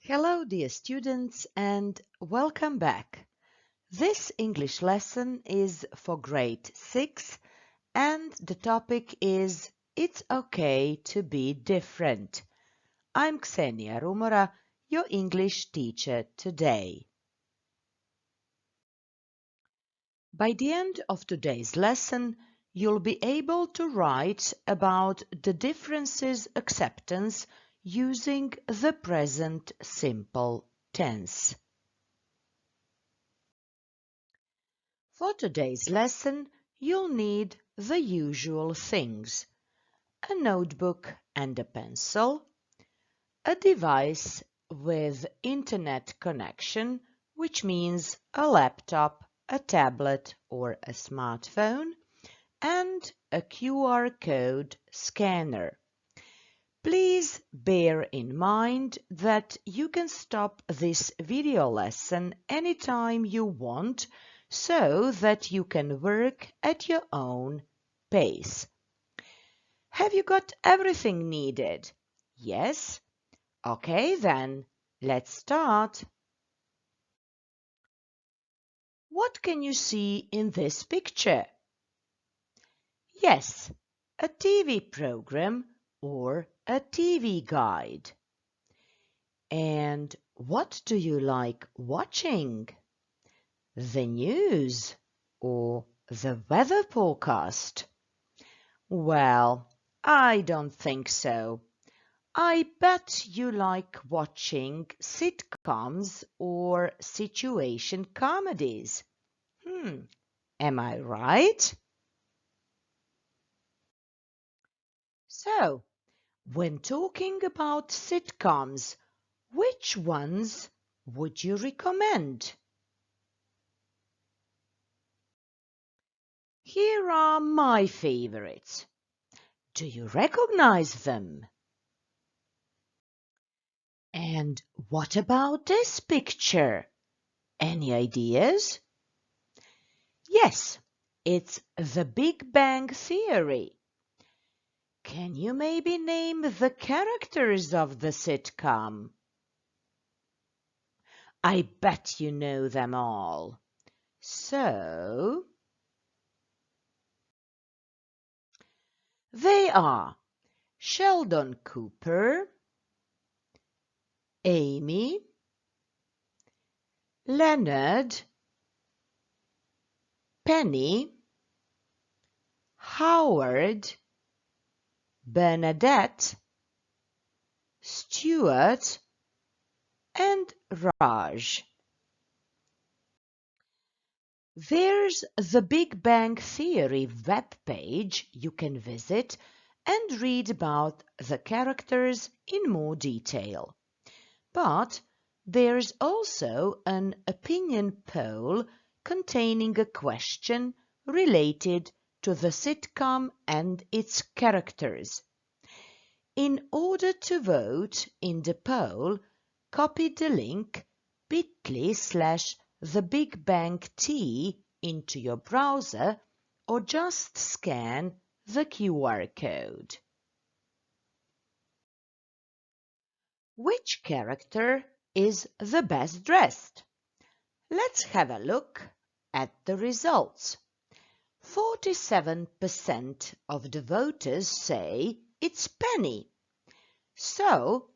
Hello, dear students, and welcome back. This English lesson is for grade 6, and the topic is It's okay to be different. I'm Ksenija Rumora, your English teacher today. By the end of today's lesson, you'll be able to write about the differences acceptance using the present simple tense. For today's lesson, you'll need the usual things: a notebook and a pencil, a device with internet connection, which means a laptop, a tablet, or a smartphone, and a QR code scanner. Please bear in mind that you can stop this video lesson anytime you want, so that you can work at your own pace. Have you got everything needed? Yes? Okay then, let's start. What can you see in this picture? Yes, a TV program or a TV guide. And what do you like watching? The news or the weather forecast? Well, I don't think so. I bet you like watching sitcoms or situation comedies. Am I right? So, when talking about sitcoms, which ones would you recommend? Here are my favorites. Do you recognize them? And what about this picture? Any ideas? Yes, it's The Big Bang Theory. Can you maybe name the characters of the sitcom? I bet you know them all. So, they are Sheldon Cooper, Amy, Leonard, Penny, Howard, Bernadette, Stuart, and Raj. There's the Big Bang Theory webpage you can visit and read about the characters in more detail. But there's also an opinion poll containing a question related to the sitcom and its characters. In order to vote in the poll, copy the link bit.ly/thebigbangT into your browser or just scan the QR code. Which character is the best dressed? Let's have a look at the results. 47% of the voters say it's Penny. So,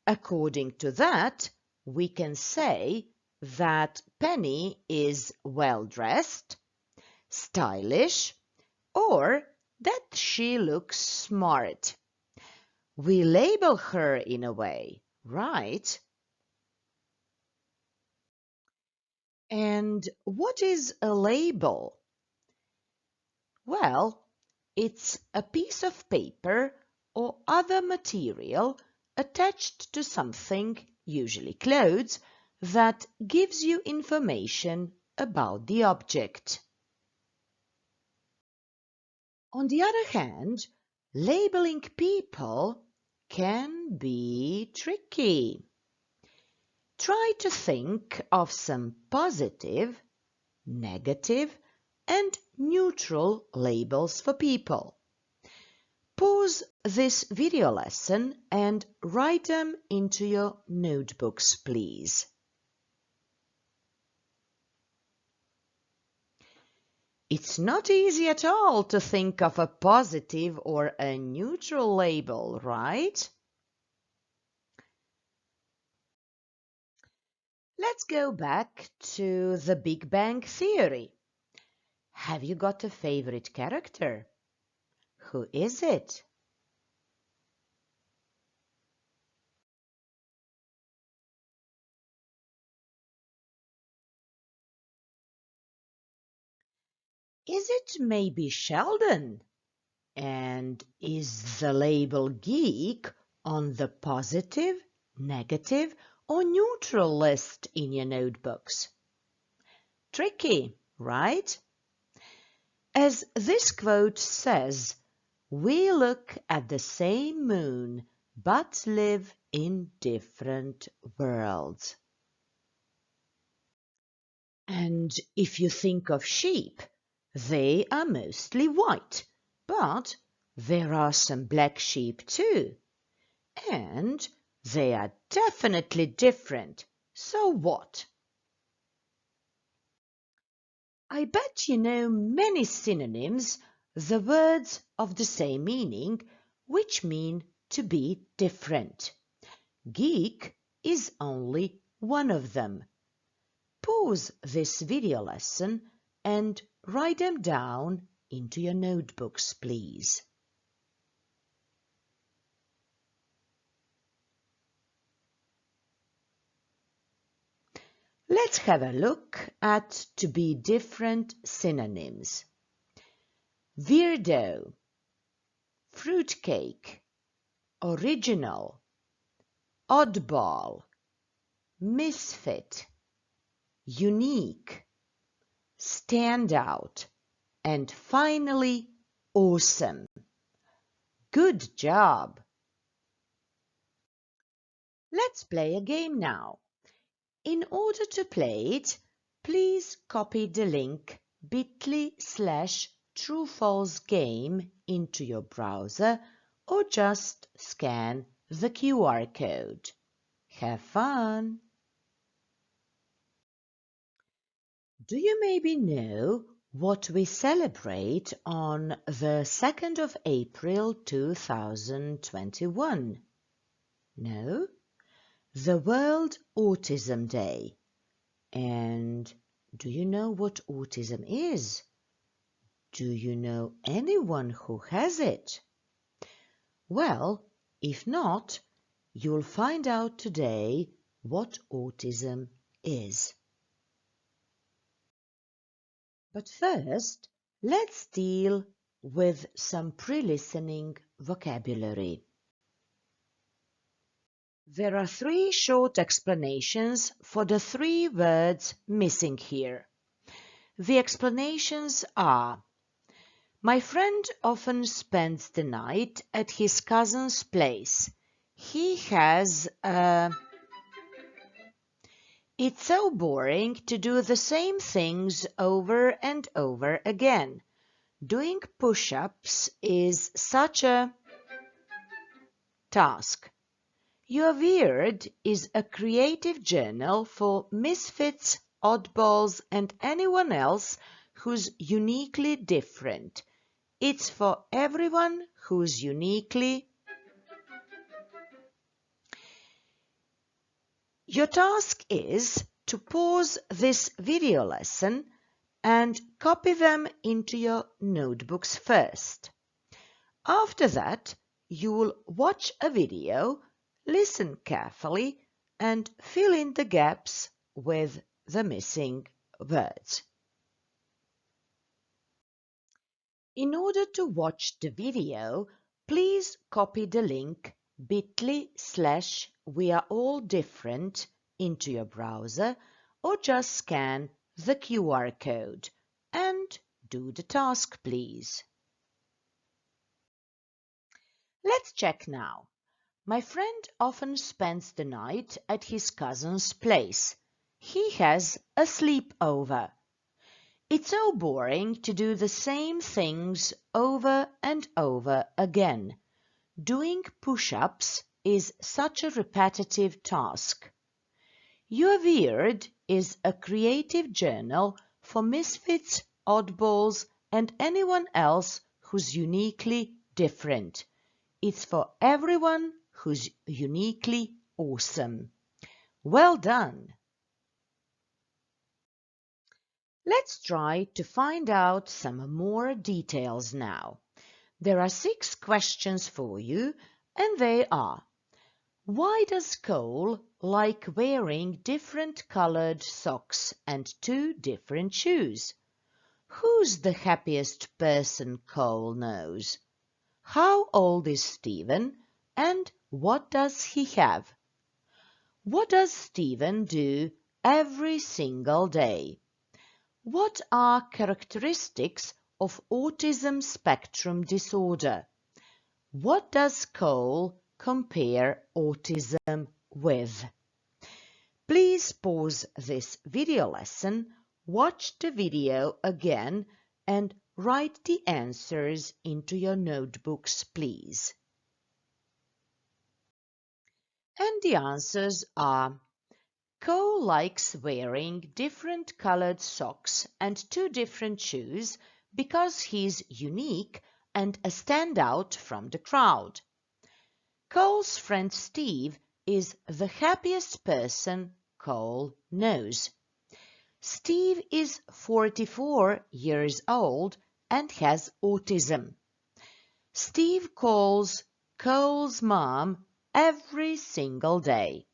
according to that, we can say that Penny is well-dressed, stylish, or that she looks smart. We label her in a way, right? And what is a label? Well, it's a piece of paper or other material attached to something, usually clothes, that gives you information about the object. On the other hand, labeling people can be tricky. Try to think of some positive, negative, and neutral labels for people. Pause this video lesson and write them into your notebooks, please. It's not easy at all to think of a positive or a neutral label, right? Let's go back to the Big Bang Theory. Have you got a favorite character? Who is it? Is it maybe Sheldon? And is the label geek on the positive, negative, or neutral list in your notebooks? Tricky, right? As this quote says, we look at the same moon but live in different worlds. And if you think of sheep, they are mostly white, but there are some black sheep too. And they are definitely different. So what? I bet you know many synonyms, the words of the same meaning, which mean to be different. Geek is only one of them. Pause this video lesson and write them down into your notebooks, please. Let's have a look at to be different synonyms. Weirdo, fruitcake, original, oddball, misfit, unique, standout, and finally, awesome. Good job! Let's play a game now. In order to play it, please copy the link bit.ly/truefalsegame into your browser or just scan the QR code. Have fun! Do you maybe know what we celebrate on the 2nd of April 2021? No? The World Autism Day. And do you know what autism is? Do you know anyone who has it? Well, if not, you'll find out today what autism is. But first, let's deal with some pre-listening vocabulary. There are 3 short explanations for the 3 words missing here. The explanations are: my friend often spends the night at his cousin's place. He has a... It's so boring to do the same things over and over again. Doing push-ups is such a task. Your Weird is a creative journal for misfits, oddballs, and anyone else who's uniquely different. It's for everyone who's uniquely... Your task is to pause this video lesson and copy them into your notebooks first. After that, you will watch a video, listen carefully, and fill in the gaps with the missing words. In order to watch the video, please copy the link bit.ly/wearealldifferent into your browser or just scan the QR code and do the task, please. Let's check now. My friend often spends the night at his cousin's place. He has a sleepover. It's so boring to do the same things over and over again. Doing push-ups is such a repetitive task. You're Weird is a creative journal for misfits, oddballs, and anyone else who's uniquely different. It's for everyone who's uniquely awesome. Well done! Let's try to find out some more details now. There are 6 questions for you, and they are: why does Cole like wearing different colored socks and 2 different shoes? Who's the happiest person Cole knows? How old is Stephen, and what does he have? What does Stephen do every single day? What are characteristics of autism spectrum disorder? What does Cole compare autism with? Please pause this video lesson, watch the video again, and write the answers into your notebooks, please. And the answers are: Cole likes wearing different colored socks and 2 different shoes because he's unique and a standout from the crowd. Cole's friend Steve is the happiest person Cole knows. Steve is 44 years old and has autism. Steve calls Cole's mom every single day.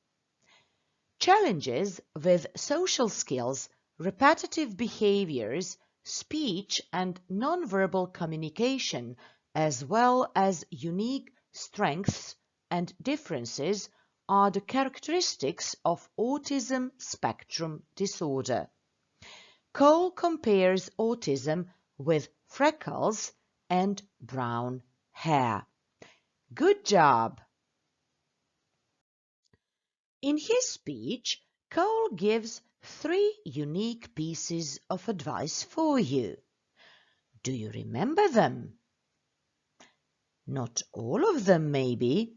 Challenges with social skills, repetitive behaviors, speech and nonverbal communication, as well as unique strengths and differences, are the characteristics of autism spectrum disorder. Cole compares autism with freckles and brown hair. Good job! In his speech, Cole gives 3 unique pieces of advice for you. Do you remember them? Not all of them, maybe.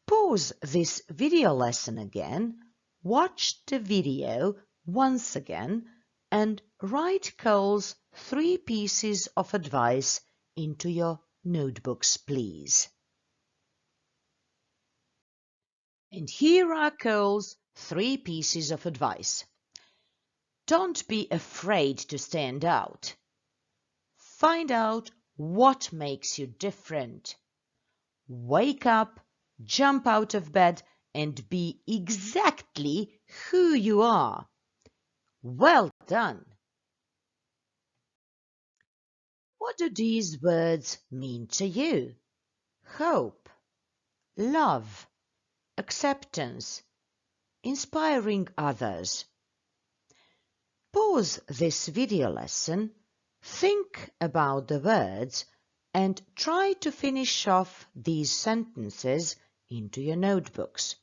Pause this video lesson again, watch the video once again, and write Cole's 3 pieces of advice into your notebooks, please. And here are Cole's 3 pieces of advice. Don't be afraid to stand out. Find out what makes you different. Wake up, jump out of bed, and be exactly who you are. Well done! What do these words mean to you? Hope, love, acceptance, inspiring others. Pause this video lesson, think about the words, and try to finish off these sentences into your notebooks.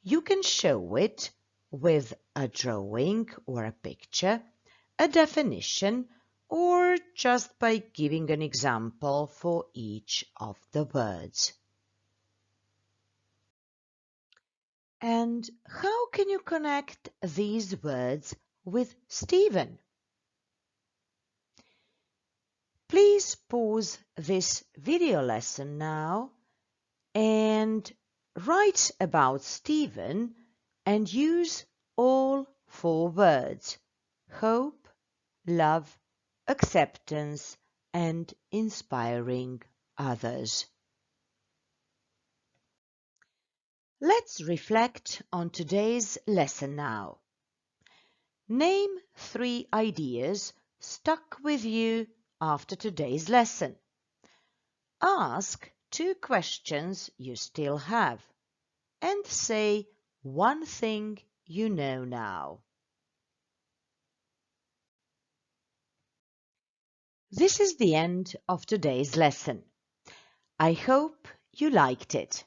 You can show it with a drawing or a picture, a definition, or just by giving an example for each of the words. And how can you connect these words with Stephen? Please pause this video lesson now and write about Stephen and use all 4 words: hope, love, acceptance, and inspiring others. Let's reflect on today's lesson now. Name 3 ideas stuck with you after today's lesson. Ask 2 questions you still have and say 1 thing you know now. This is the end of today's lesson. I hope you liked it.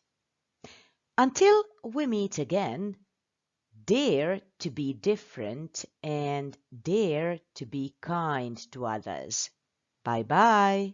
Until we meet again, Dare to be different and dare to be kind to others. Bye bye.